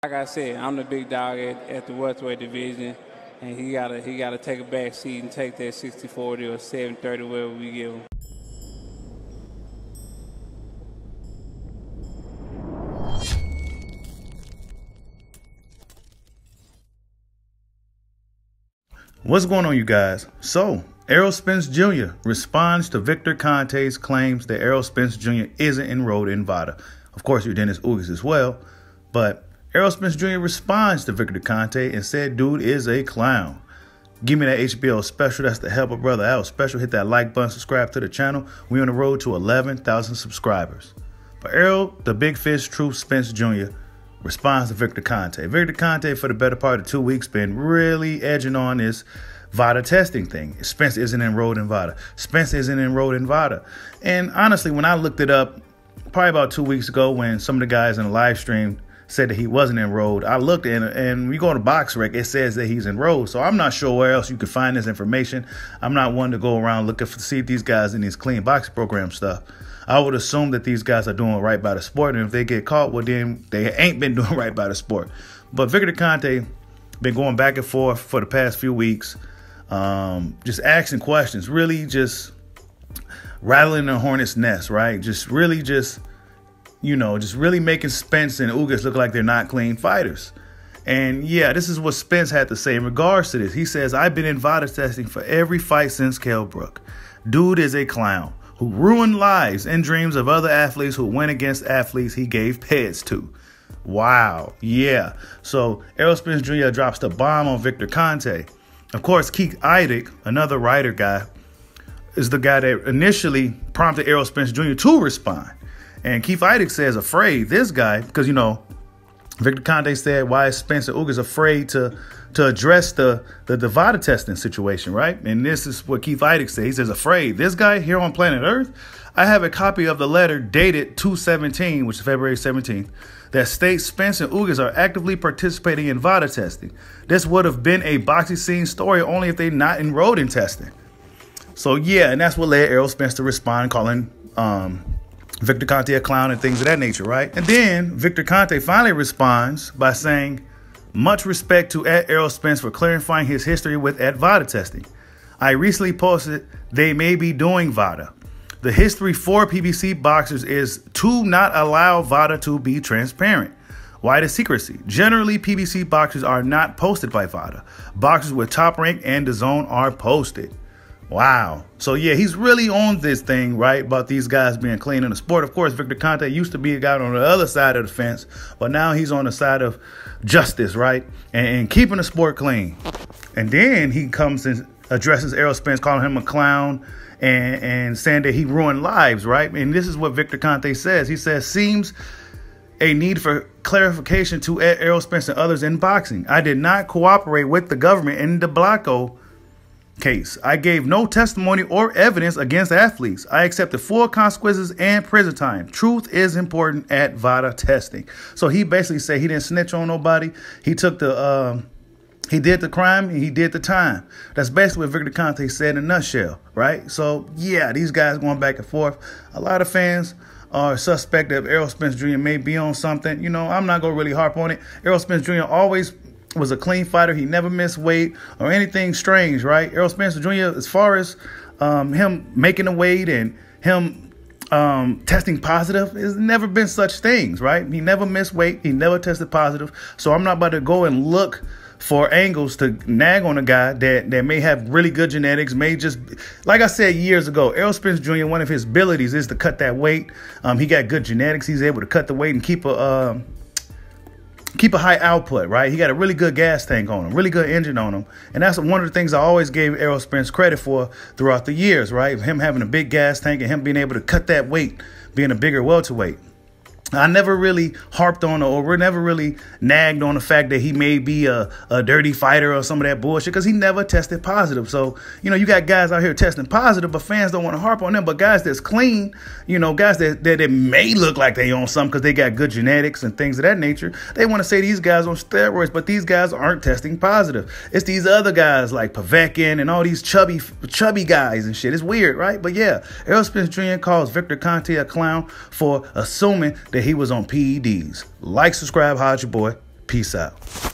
Like I said, I'm the big dog at the welterweight division, and he gotta take a back seat and take that 60-40 or 7-30, wherever we give him. What's going on, you guys? So, Errol Spence Jr. responds to Victor Conte's claims that Errol Spence Jr. isn't enrolled in VADA. Of course, you're Dennis Ugas as well, but Errol Spence Jr. responds to Victor Conte and said, dude is a clown. Give me that HBO special. That's to help a brother out special. Hit that like button, subscribe to the channel. We're on the road to 11,000 subscribers. But Errol, the Big Fish Truth Spence Jr., responds to Victor Conte. Victor Conte, for the better part of 2 weeks, been really edging on this VADA testing thing. Spence isn't enrolled in VADA. Spence isn't enrolled in VADA. And honestly, when I looked it up, probably about 2 weeks ago, when some of the guys in the live stream said that he wasn't enrolled, I looked and we go to BoxRec, it says that he's enrolled. So I'm not sure where else you could find this information. I'm not one to go around looking to see if these guys in these clean boxing program stuff. I would assume that these guys are doing right by the sport, and if they get caught, well, then they ain't been doing right by the sport. But Victor Conte been going back and forth for the past few weeks, just asking questions, really just rattling the hornet's nest, right? Just really making Spence and Ugas look like they're not clean fighters. And yeah, this is what Spence had to say in regards to this. He says, I've been in VADA testing for every fight since Kell Brook. Dude is a clown who ruined lives and dreams of other athletes who went against athletes he gave pets to. Wow. Yeah. So Errol Spence Jr. drops the bomb on Victor Conte. Of course, Keith Idec, another writer guy, is the guy that initially prompted Errol Spence Jr. to respond. And Keith Idec says, afraid, this guy, because, Victor Conte said, why is Spence and Ugas afraid to address the VADA testing situation, right? And this is what Keith Idec says. He says, afraid, this guy here on planet Earth, I have a copy of the letter dated 2/17, which is February 17th, that states Spence and Ugas are actively participating in VADA testing. This would have been a boxing scene story only if they're not enrolled in testing. So, yeah, and that's what led Errol Spence to respond, calling Victor Conte a clown and things of that nature, right? And then Victor Conte finally responds by saying, much respect to Errol Spence for clarifying his history with VADA testing. I recently posted they may be doing VADA. The history for PBC boxers is to not allow VADA to be transparent. Why the secrecy? Generally, PBC boxers are not posted by VADA. Boxers with Top Rank and DAZN are posted. Wow. So, yeah, he's really on this thing, right, about these guys being clean in the sport. Of course, Victor Conte used to be a guy on the other side of the fence, but now he's on the side of justice, right, and keeping the sport clean. And then he comes and addresses Errol Spence, calling him a clown and saying that he ruined lives, right? And this is what Victor Conte says. He says, seems a need for clarification to Errol Spence and others in boxing. I did not cooperate with the government in the Blanco case. I gave no testimony or evidence against athletes. I accepted full consequences and prison time. Truth is important at VADA testing. So he basically said he didn't snitch on nobody. He took he did the crime and he did the time. That's basically what Victor Conte said in a nutshell, right? So yeah, these guys going back and forth. A lot of fans are suspect that Errol Spence Jr. may be on something. I'm not going to really harp on it. Errol Spence Jr. always was a clean fighter. He never missed weight or anything strange, right? Errol Spence Jr., as far as him making the weight and him testing positive, there's never been such things, right? He never missed weight. He never tested positive. So I'm not about to go and look for angles to nag on a guy that may have really good genetics, may just, like I said years ago, Errol Spence Jr., one of his abilities is to cut that weight. He got good genetics. He's able to cut the weight and keep a high output, right? He got a really good gas tank on him, really good engine on him. And that's one of the things I always gave Errol Spence credit for throughout the years, right? Him having a big gas tank and him being able to cut that weight, being a bigger welterweight. I never really harped on or we're never really nagged on the fact that he may be a dirty fighter or some of that bullshit because he never tested positive. So, you got guys out here testing positive, but fans don't want to harp on them. But guys that's clean, guys that may look like they own something because they got good genetics and things of that nature, they want to say these guys on steroids, but these guys aren't testing positive. It's these other guys like Povetkin and all these chubby guys and shit. It's weird, right? But yeah, Errol Spence Jr. calls Victor Conte a clown for assuming that he was on PEDs. Like, subscribe, holla at your boy. Peace out.